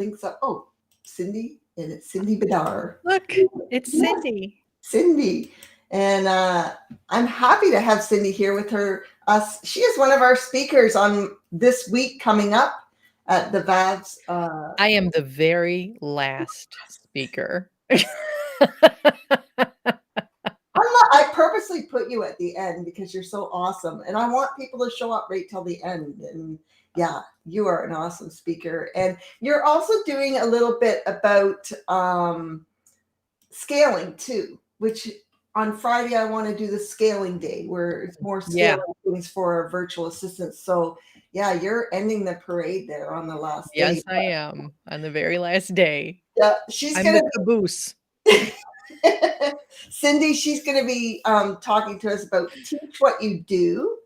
thinks of, oh, Cindy, and it's Cindy Bedar. Look, it's Yes, Cindy. Cindy. And I'm happy to have Cindy here with us. She is one of our speakers on this week coming up at the VAVS. I am the very last speaker. I purposely put you at the end because you're so awesome. And I want people to show up right till the end. And yeah, you are an awesome speaker. And you're also doing a little bit about scaling too, which on Friday, I want to do the scaling day where it's more scaling things for virtual assistants. So yeah, you're ending the parade there on the last day. Yes, I am on the very last day. Yeah, I'm the caboose. Cindy, she's going to be talking to us about Teach What You Do,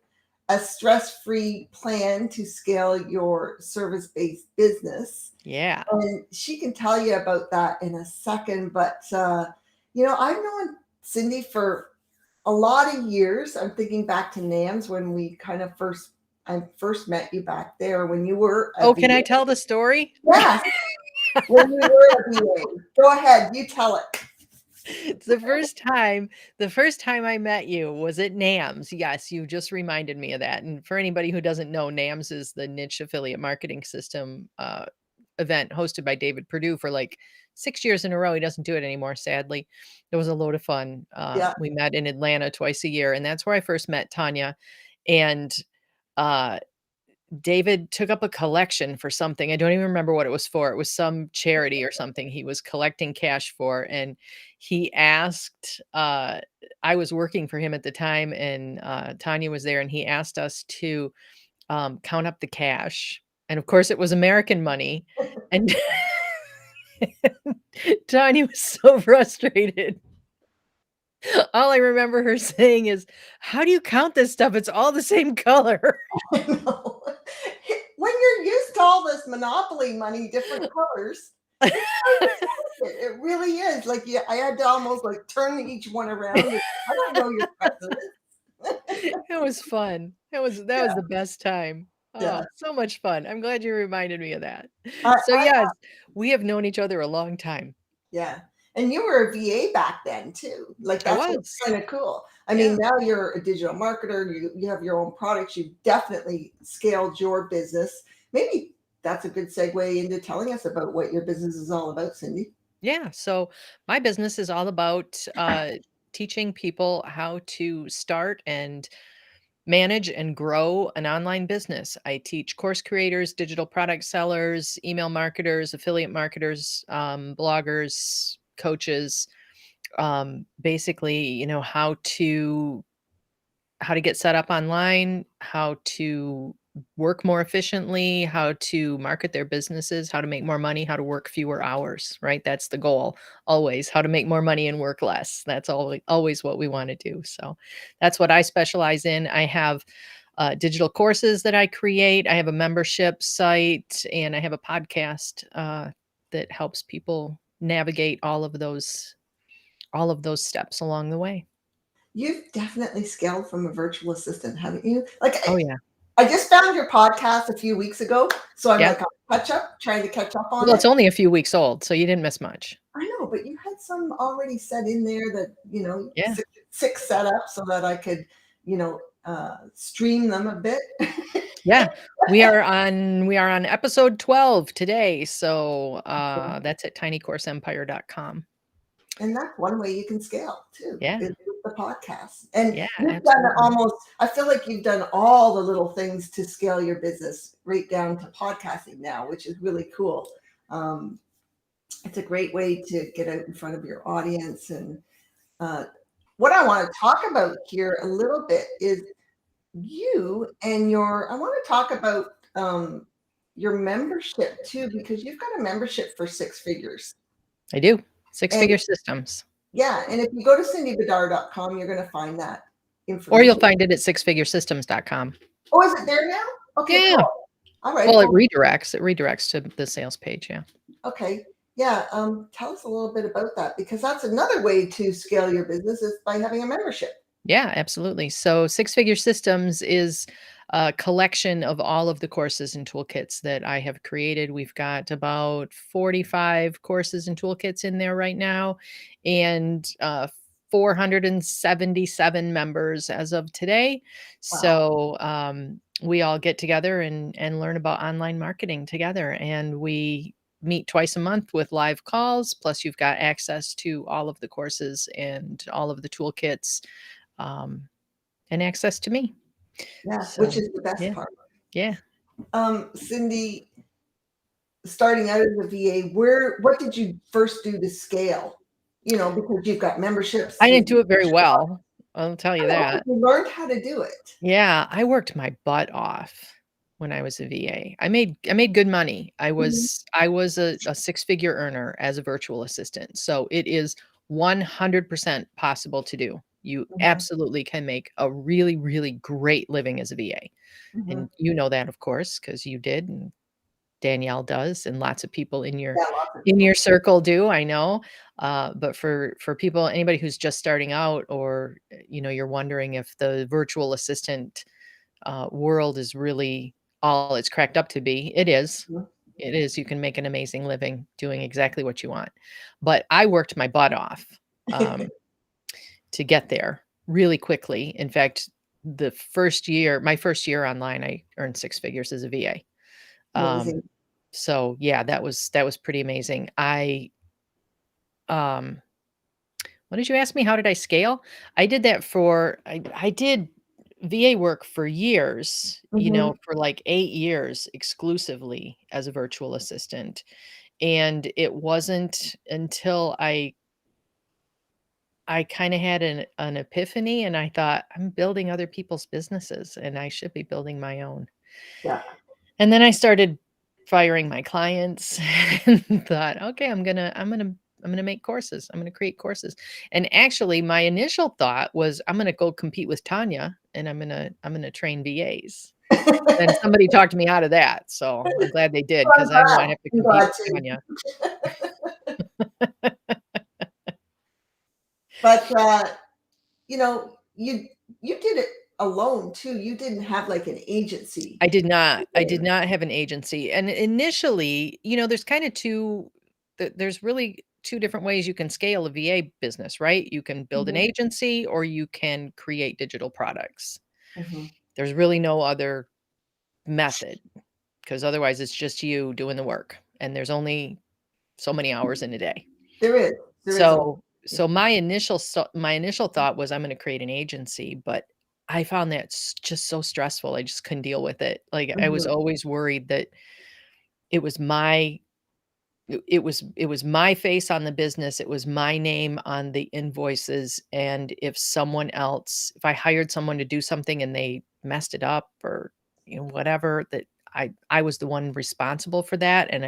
a stress-free plan to scale your service-based business. Yeah. And she can tell you about that in a second. But, I've known Cindy for a lot of years. I'm thinking back to NAMS when we I first met you back there when you were can I tell the story? Yes. When you were a VA. Go ahead, you tell it. The first time I met you was at NAMS. Yes, you just reminded me of that. And for anybody who doesn't know, NAMS is the niche affiliate marketing system event hosted by David Perdue for like 6 years in a row. He doesn't do it anymore, sadly. It was a load of fun. We met in Atlanta twice a year, and that's where I first met Tanya. And David took up a collection for something. I don't even remember what it was for. It was some charity or something he was collecting cash for. And he asked, I was working for him at the time, and Tanya was there, and he asked us to count up the cash. And of course, it was American money. And Tanya was so frustrated. All I remember her saying is, "How do you count this stuff? It's all the same color." When you're used to all this Monopoly money, different colors, it really is. Like, yeah, I had to almost like turn each one around. I don't know your president. It was fun. That was the best time. Oh, so much fun. I'm glad you reminded me of that. Yes, we have known each other a long time. Yeah. And you were a VA back then too. Like, that's kind of cool. I mean, now you're a digital marketer. You have your own products. You've definitely scaled your business. Maybe that's a good segue into telling us about what your business is all about, Cindy. Yeah. So my business is all about teaching people how to start and manage and grow an online business. I teach course creators, digital product sellers, email marketers, affiliate marketers, bloggers, coaches, basically, how to get set up online, how to work more efficiently, how to market their businesses, how to make more money, how to work fewer hours, right? That's the goal always, how to make more money and work less. That's always what we want to do. So that's what I specialize in. I have digital courses that I create. I have a membership site, and I have a podcast that helps people navigate all of those steps along the way. You've definitely scaled from a virtual assistant, haven't you? Like, oh yeah. I just found your podcast a few weeks ago, so I'm like trying to catch up on it. Well, it's only a few weeks old, so you didn't miss much. I know, but you had some already set in there that, 6 set up so that I could, stream them a bit. Yeah, we are on episode 12 today, so that's at tinycourseempire.com. And that's one way you can scale too. Yeah. Is the podcast. And you've done I feel like you've done all the little things to scale your business right down to podcasting now, which is really cool. It's a great way to get out in front of your audience. And what I want to talk about here a little bit is you and I want to talk about your membership too, because you've got a membership for 6 figures. I do. 6-figure systems. Yeah. And if you go to cindybedar.com, you're going to find that information. Or you'll find it at sixfiguresystems.com. Oh, is it there now? Okay. Yeah. Cool. All right. Well, it redirects to the sales page. Yeah. Okay. Yeah. Tell us a little bit about that, because that's another way to scale your business is by having a membership. Yeah, absolutely. So 6-figure systems is a collection of all of the courses and toolkits that I have created. We've got about 45 courses and toolkits in there right now, and 477 members as of today. Wow. So we all get together and learn about online marketing together, and we meet twice a month with live calls. Plus, you've got access to all of the courses and all of the toolkits, um, and access to me. Yeah, which So, is the best yeah, part. yeah. Cindy, starting out as a VA, what did you first do to scale? You know, because you've got memberships. I didn't do it very well, I'll tell you Oh, that. you learned how to do it. Yeah, I worked my butt off when I was a VA. I made good money. I Mhm, was I was a six-figure earner as a virtual assistant, so it is 100% possible to do. You mhm, absolutely can make a really, really great living as a VA, mhm. and you know that, of course, because you did, and Danielle does, and lots of people Yeah, lots of in people. your circle do, I know. But for people, anybody who's just starting out, or you're wondering if the virtual assistant world is really all it's cracked up to be. It is. Mhm. It is. You can make an amazing living doing exactly what you want. But I worked my butt off um, to get there really quickly. In fact, my first year online, I earned six figures as a VA. Um, Amazing. so yeah, that was pretty amazing. Um, what did you ask me? How did I scale? I did VA work for years, Mhm. for like 8 years exclusively as a virtual assistant. And it wasn't until I kind of had an epiphany, and I thought, I'm building other people's businesses and I should be building my own. Yeah. And then I started firing my clients and thought, "Okay, I'm gonna make courses. I'm gonna create courses." And actually, my initial thought was, "I'm gonna go compete with Tanya, and I'm gonna train VAs." Then somebody talked me out of that, so I'm glad they did, Well, I'm because I didn't wanna glad. have to I'm compete glad with too. Tanya. But you did it alone too. You didn't have like an agency. I did not have an agency, and initially, there's kinda there's really 2 different ways you can scale a VA business, right? You can build an Mhm, agency, or you can create digital products. mhm. There's really no other method, because otherwise it's just you doing the work, and there's only so many hours in a day. There is. There is a So my initial thought was, I'm gonna create an agency, but I found that just so stressful. I just couldn't deal with it. Like, I was Mhm. always worried that it was my it was my face on the business, it was my name on the invoices, and if I hired someone to do something and they messed it up, or, whatever, that I was the one responsible for that. And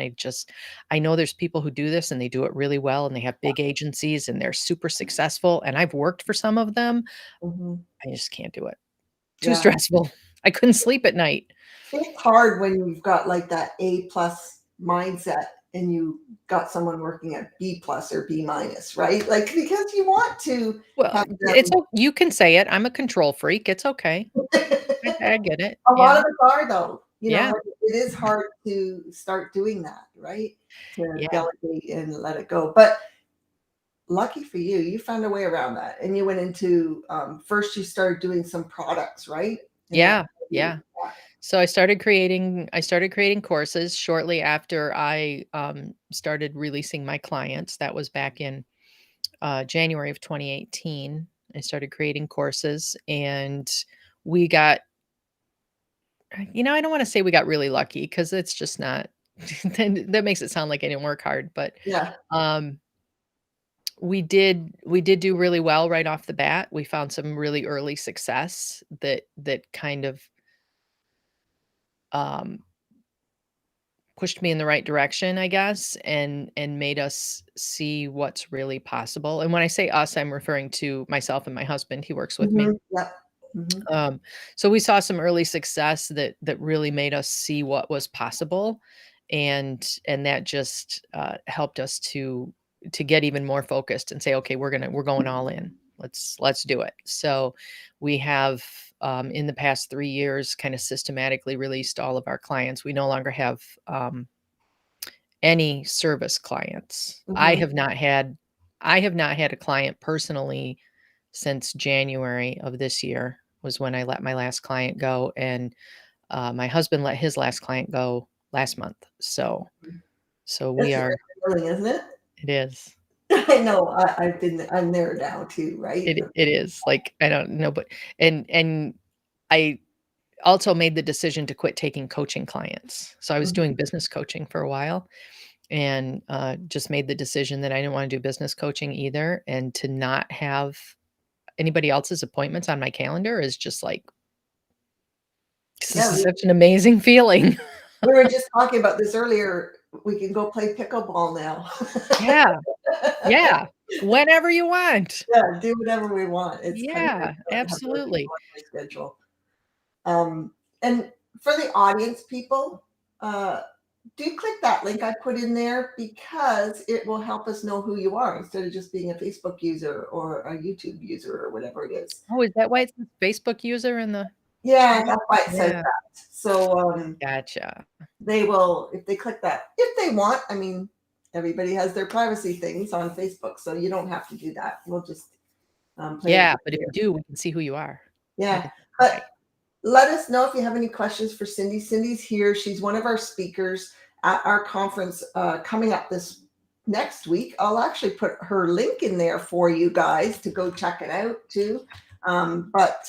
I know there's people who do this and they do it really well, and they have big agencies and they're super successful, and I've worked for some of them. Mhm. I just can't do it. Too Yeah. stressful. I couldn't sleep at night. It's hard when you've got like that A plus mindset and you got someone working at B plus or B minus, right? Like because you want to Well, have it's them. you can say it. I'm a control freak. It's okay. I get it. A lot Yeah. of us are though. Yeah. It is hard to start doing that, right? To Yeah. delegate and let it go. But lucky for you, you found a way around that. And you went into first you started doing some products, right? And that's Yeah. Yeah. So I started creating courses shortly after I started releasing my clients. That was back in January of 2018. I started creating courses, and we got, I don't want to say we got really lucky, because it's just not, that makes it sound like I didn't work hard, but yeah. um, we did do really well right off the bat. We found some really early success that kind of um, pushed me in the right direction, I guess, and made us see what's really possible. And when I say us, I'm referring to myself and my husband. He works with me. Mhm. Yep. Mhm. Um, so we saw some early success that really made us see what was possible, and that just helped us to get even more focused and say, okay, we're going all in. Let's do it. So we have in the past 3 years, kind of systematically released all of our clients. We no longer have any service clients. Mhm. I have not had a client personally since January of this year was when I let my last client go, and my husband let his last client go last month. So we That's are. very feeling, isn't it? It is. I know. I'm there now too, right? It is like I don't know, but and I also made the decision to quit taking coaching clients. So I was Mhm. doing business coaching for a while, and just made the decision that I didn't want to do business coaching either, and to not have anybody else's appointments on my calendar is just like this Yeah, is such an amazing feeling. we were just talking about this earlier. We can go play pickleball now. Yeah, yeah. Whenever you want. Yeah, do whatever we want. It's kind of nice Yeah, not to have everything absolutely. on your schedule. And for the audience people, uh, do click that link I put in there because it will help us know who you are instead of just being a Facebook user or a YouTube user or whatever it is. Oh, is that why it says Facebook user in the Yeah, chat? that's why it says Yeah, that. So gotcha. they will, if they click that, if they want, I mean, everybody has their privacy things on Facebook, so you don't have to do that. We'll just play it Yeah, but if here. you do, we can see who you are. I Yeah. can say But hi. let us know if you have any questions for Cindy. Cindy's here. She's one of our speakers at our conference coming up this next week. I'll actually put her link in there for you guys to go check it out too. But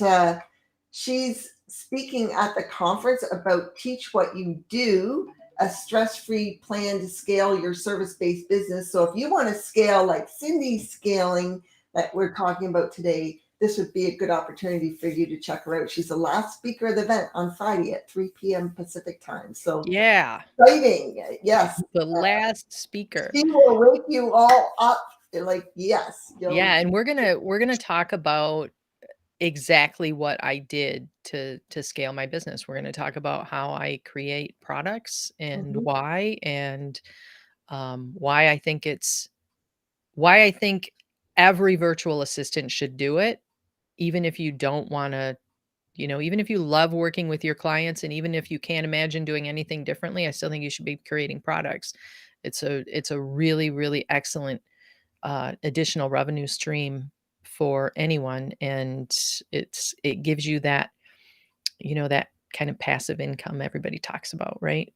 she's speaking at the conference about Teach What You Do, a stress-free plan to scale your service-based business. So if you want to scale like Cindy's scaling that we're talking about today, this would be a good opportunity for you to check her out. She's the last speaker of the event on Friday at 3 p.m. Pacific time. So Yeah, exciting. Yes. the last speaker. She will wake you all up. Like, yes, you'll. Yeah, and we're gonna talk about exactly what I did to scale my business. We're gonna talk about how I create products and Mhm. why, and why I think every virtual assistant should do it, even if you don't want to, even if you love working with your clients and even if you can't imagine doing anything differently, I still think you should be creating products. It's a really, really excellent additional revenue stream for anyone, and it gives you that kind of passive income everybody talks about, right?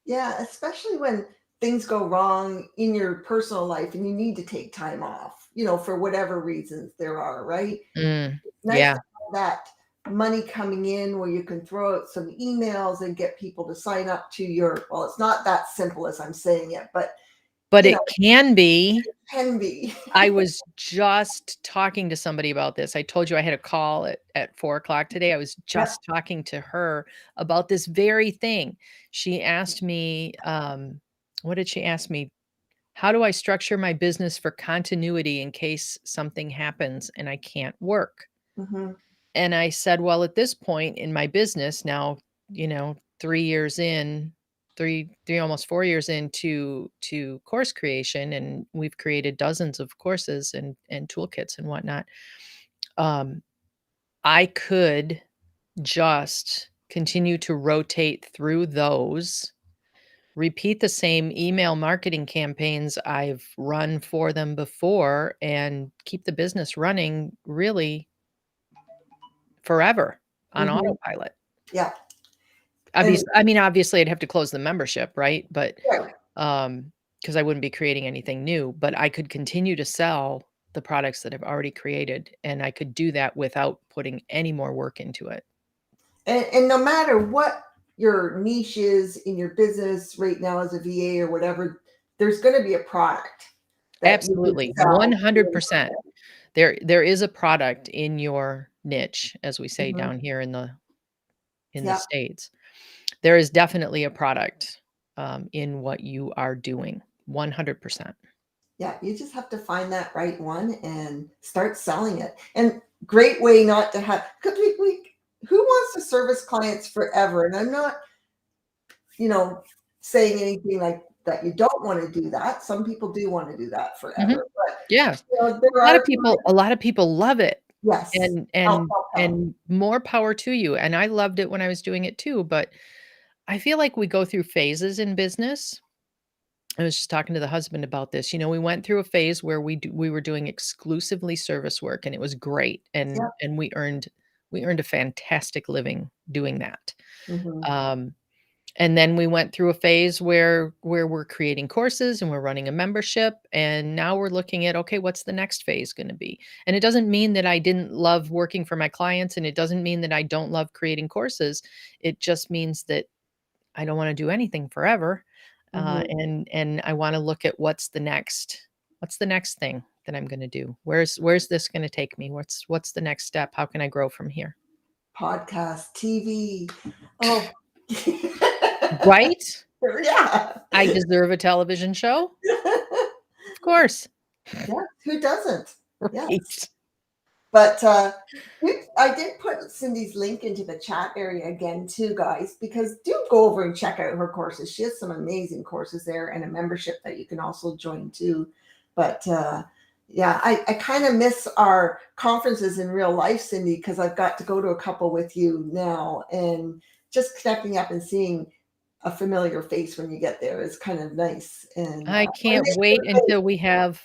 Yeah, especially when things go wrong in your personal life and you need to take time off, for whatever reasons there are, right? Mm, Nice to yeah, have that money coming in where you can throw out some emails and get people to sign up to your, well, it's not that simple as I'm saying it, but but you know, it can be. it can be. I was just talking to somebody about this. I told you I had a call at 4 o'clock today. I was Yeah. just talking to her about this very thing. She asked me, what did she ask me? How do I structure my business for continuity in case something happens and I can't work? Hmm. And I said, well, at this point in my business now, 3 years in, three almost 4 years into course creation, and we've created dozens of courses and toolkits and whatnot. Um, I could just continue to rotate through those, repeat the same email marketing campaigns I've run for them before, and keep the business running really forever on Hmm. autopilot. Yeah. And Obviously, I'd have to close the membership, right? But, right. Because I wouldn't be creating anything new, but I could continue to sell the products that I've already created, and I could do that without putting any more work into it. And no matter what your niche is in your business right now as a VA or whatever, there's going to be a product that you can Absolutely, sell. 100%. There is a product in your niche, as we say Hmm. down here in the Yeah. States. There is definitely a product, in what you are doing, 100%. Yeah, you just have to find that right one and start selling it. And great way not to have, because who wants to service clients forever? And I'm not, you know, saying anything like that. You don't want to do that. Some people do want to do that Mhm. forever, but Yeah. there A lot of are people a lot of people love it. Yes. And Help, and help, help. and more power to you, and I loved it when I was doing it too, but I feel like we go through phases in business. I was just talking to the husband about this. We went through a phase where we were doing exclusively service work, and it was great, and Yep. we earned a fantastic living doing that. Mhm. Um, and then we went through a phase where we're creating courses and we're running a membership, and now we're looking at, okay, what's the next phase going to be? And it doesn't mean that I didn't love working for my clients, and it doesn't mean that I don't love creating courses. It just means that I don't wanna do anything forever, Mhm. and I wanna look at what's the next thing that I'm gonna do? Where's this gonna take me? What's the next step? How can I grow from here? Podcast, TV. Oh. Right? Yeah. I deserve a television show? Of course. Yeah, who doesn't? Yes. Right. But, I did put Cindy's link into the chat area again too, guys, because do go over and check out her courses. She has some amazing courses there and a membership that you can also join too. But, yeah, I kinda miss our conferences in real life, Cindy, because 'cause I've got to go to a couple with you now, and just connecting up and seeing a familiar face when you get there is kind of nice, and, I I can't miss wait your until face. we have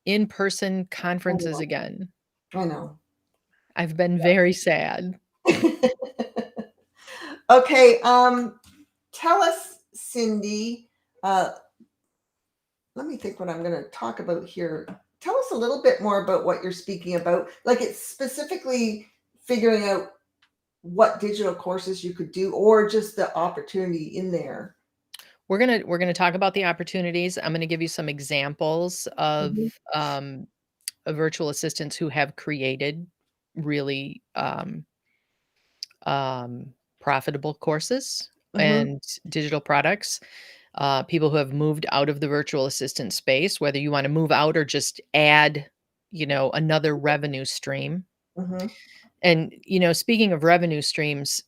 in-person I conferences know, again. I know. I've been very sad. Okay, tell us, Cindy, uh, let me think what I'm gonna talk about here. Tell us a little bit more about what you're speaking about. Like, it's specifically figuring out what digital courses you could do or just the opportunity in there. We're gonna talk about the opportunities. I'm gonna give you some examples Mhm, of virtual assistants who have created really profitable courses mhm, and digital products. People who have moved out of the virtual assistant space, whether you want to move out or just add, another revenue stream. mhm, And speaking of revenue streams,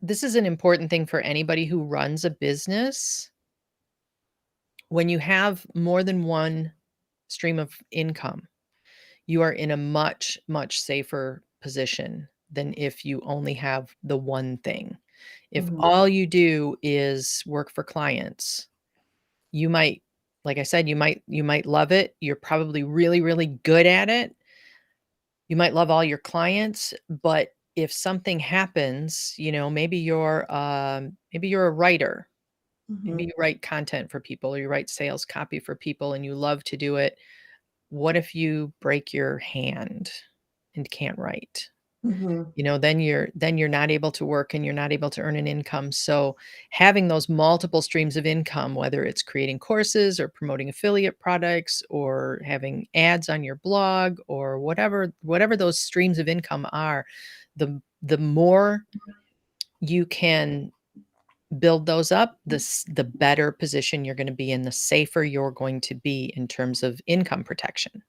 this is an important thing for anybody who runs a business. When you have more than one stream of income, you are in a much, much safer position than if you only have the one thing. If mhm, all you do is work for clients, you might, like I said, you might love it. You're probably really, really good at it. You might love all your clients, but if something happens, maybe you're a writer. Maybe mhm, you write content for people or you write sales copy for people and you love to do it. What if you break your hand and can't write? mhm, Then you're not able to work and you're not able to earn an income. So having those multiple streams of income, whether it's creating courses or promoting affiliate products or having ads on your blog or whatever those streams of income are, the more you can build those up, the better position you're going to be in, the safer you're going to be in terms of income protection.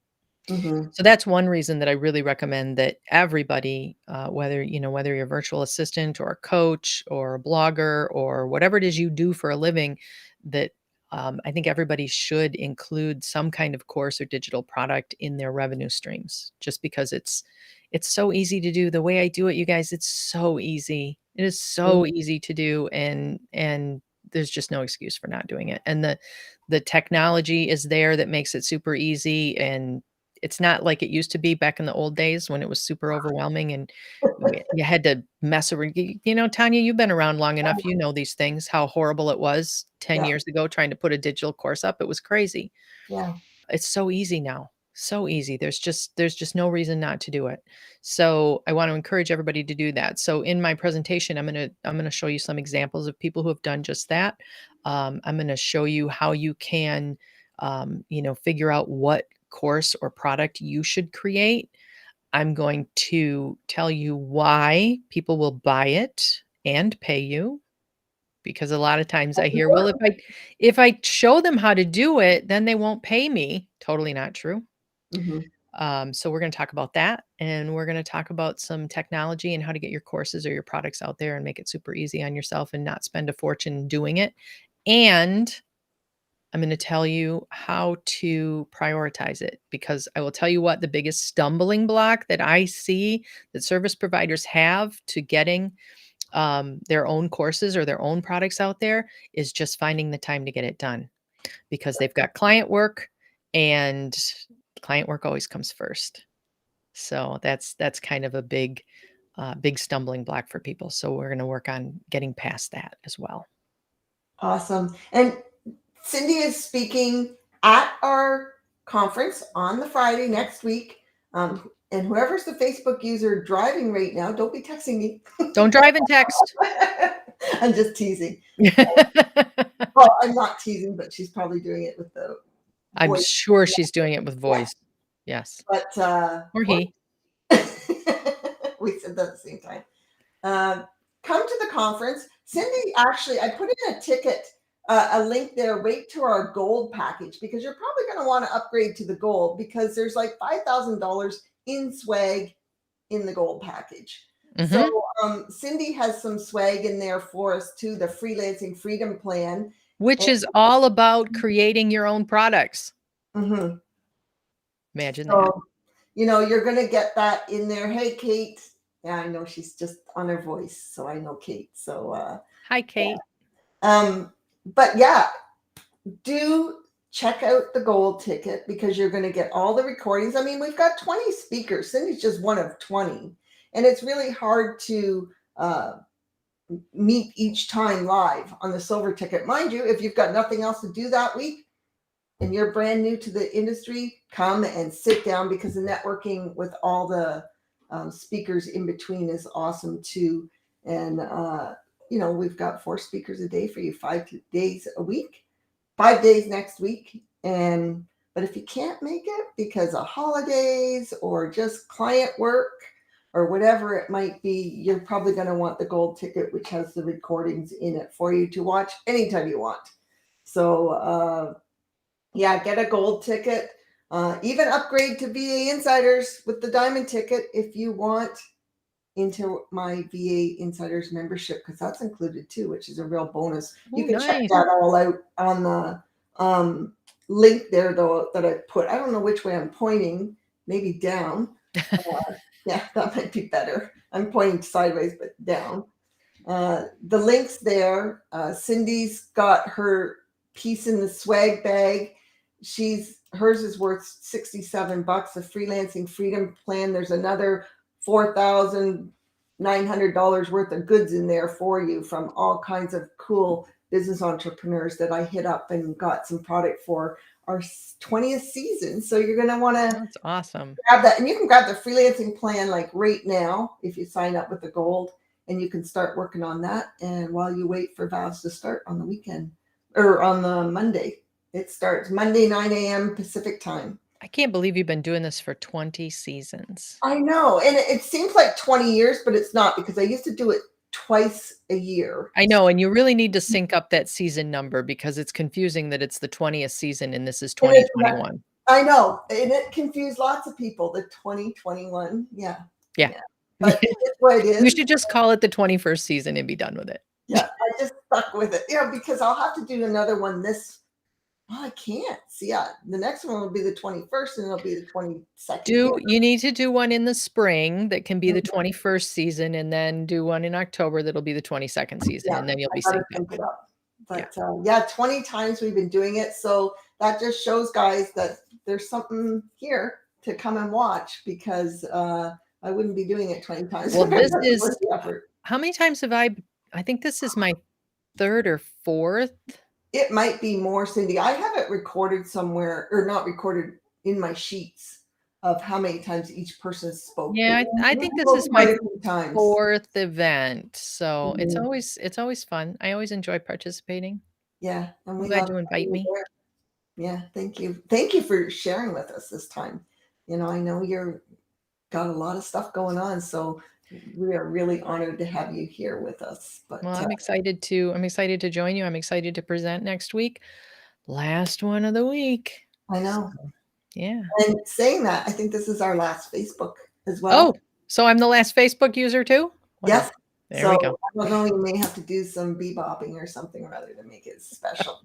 mhm, So that's one reason that I really recommend that everybody, whether you're a virtual assistant or a coach or a blogger or whatever it is you do for a living, that I think everybody should include some kind of course or digital product in their revenue streams, just because it's so easy to do. The way I do it, you guys, it's so easy. It is mhm, so easy to do, and there's just no excuse for not doing it. And the technology is there that makes it super easy, and it's not like it used to be back in the old days when it was super overwhelming and you had to mess around. Tanya, you've been around long enough. You know these things, how horrible it was 10 yeah, years ago trying to put a digital course up. It was crazy. yeah, It's so easy now. So easy. There's just no reason not to do it. So I want to encourage everybody to do that. So in my presentation, I'm gonna show you some examples of people who have done just that. I'm gonna show you how you can figure out what course or product you should create. I'm going to tell you why people will buy it and pay you, because a lot of times I that's hear, "Well, important. if I show them how to do it, then they won't pay me." Totally not true. Mhm, So we're gonna talk about that, and we're gonna talk about some technology and how to get your courses or your products out there and make it super easy on yourself and not spend a fortune doing it. And I'm going to tell you how to prioritize it, because I will tell you what the biggest stumbling block that I see that service providers have to getting their own courses or their own products out there is just finding the time to get it done, because they've got client work, and client work always comes first. So that's kind of a big stumbling block for people. So we're going to work on getting past that as well. Awesome. And Cindy is speaking at our conference on the Friday next week. And whoever's the Facebook user driving right now, don't be texting me. Don't drive and text. I'm just teasing. Well, I'm not teasing, but she's probably doing it with the I'm voice. sure she's doing it with voice. Yes. But Or he. we said that at the same time. Come to the conference. Cindy, actually, I put in a ticket, a link there, right to our gold package, because you're probably going to want to upgrade to the gold, because there's like $5,000 in swag in the gold package. Mhm. So Cindy has some swag in there for us too, the Freelancing Freedom Plan. Which is all about creating your own products. Mm-hmm. Imagine that. So, you know, you're going to get that in there. Hey, Kate. Yeah, I know she's just on her voice, so I know Kate. So hi, Kate. Yeah. But yeah, do check out the gold ticket, because you're going to get all the recordings. I mean, we've got 20 speakers. Cindy's just one of 20, and it's really hard to meet each time live on the silver ticket. Mind you, if you've got nothing else to do that week and you're brand new to the industry, come and sit down, because the networking with all the speakers in between is awesome too. And you know, we've got 4 speakers a day for you, 5 days a week, 5 days next week. And but if you can't make it because of holidays or just client work or whatever it might be, you're probably going to want the gold ticket, which has the recordings in it for you to watch anytime you want. So yeah, get a gold ticket. Even upgrade to VA Insiders with the diamond ticket if you want into my VA Insiders membership, because that's included too, which is a real bonus. You can check that all out on the link there, though, that I put. I don't know which way I'm pointing, maybe down. Yeah, that might be better. I'm pointing sideways, but down. The links there. Cindy's got her piece in the swag bag. Hers is worth $67. The Freelancing Freedom Plan. There's another $4,900 worth of goods in there for you from all kinds of cool business entrepreneurs that I hit up and got some product for our 20th season. So you're going to want to That's awesome. Grab that. And you can grab the Freelancing Plan like right now if you sign up with the gold, and you can start working on that. And while you wait for vows to start on the weekend or on the Monday, it starts Monday, 9 a.m. Pacific time. I can't believe you've been doing this for 20 seasons. I know. And it seems like 20 years, but it's not, because I used to do it twice a year. I know. And you really need to sync up that season number, because it's confusing that it's the 20th season and this is 2021. I know. And it confused lots of people, the 2021. Yeah. Yeah. But it's what it is. You should just call it the 21st season and be done with it. Yeah. I just stuck with it. Yeah, because I'll have to do another one I can't. So yeah, the next one will be the 21st, and it'll be the 22nd. You need to do one in the spring that can be the 21st season, and then do one in October that'll be the 22nd season, and then you'll be synced up. But yeah, 20 times we've been doing it. So that just shows, guys, that there's something here to come and watch, because I wouldn't be doing it 20 times. Well, this is, how many times have I think this is my 3rd or 4th. It might be more, Cindy. I have it recorded somewhere, or not recorded in my sheets of how many times each person spoke. Yeah, I think this is my 4th event. So it's always fun. I always enjoy participating. Yeah. And I'm glad you invite me. Yeah, thank you. Thank you for sharing with us this time. You know, I know you're got a lot of stuff going on, so we are really honored to have you here with us. But well, I'm excited to join you. I'm excited to present next week. Last one of the week. I know. So, yeah. And saying that, I think this is our last Facebook as well. Oh, so I'm the last Facebook user too? Wow. Yes. There we go. I don't know, you may have to do some bebopping or something or other to make it special.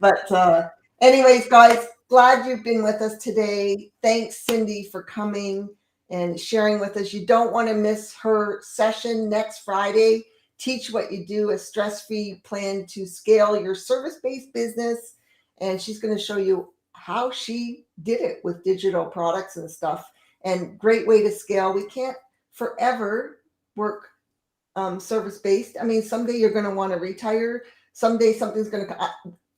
But anyways, guys, glad you've been with us today. Thanks, Cindy, for coming and sharing with us. You don't want to miss her session next Friday. Teach What You Do, a stress-free plan to scale your service-based business. And she's going to show you how she did it with digital products and stuff. And great way to scale. We can't forever work service-based. I mean, someday you're going to want to retire. Someday something's going to.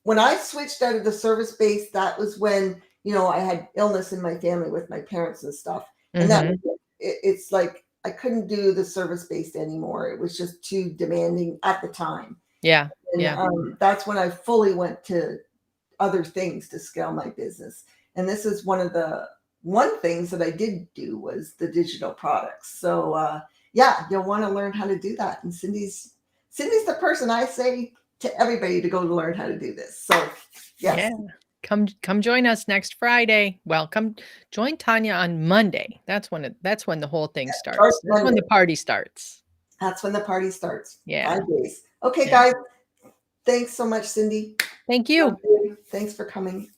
When I switched out of the service-based, that was when, I had illness in my family with my parents and stuff. And that was it's like I couldn't do the service-based anymore. It was just too demanding at the time. Yeah. And Yeah. That's when I fully went to other things to scale my business. And this is one things that I did do was the digital products. So yeah, you'll want to learn how to do that. And Cindy's the person I say to everybody to go learn how to do this. So yes. Yeah. Come join us next Friday. Well, come join Tanya on Monday. That's when the whole thing starts. That's when the party starts. That's when the party starts. Yeah. 5 days. Okay, guys. Thanks so much, Cindy. Thank you. Thanks for coming.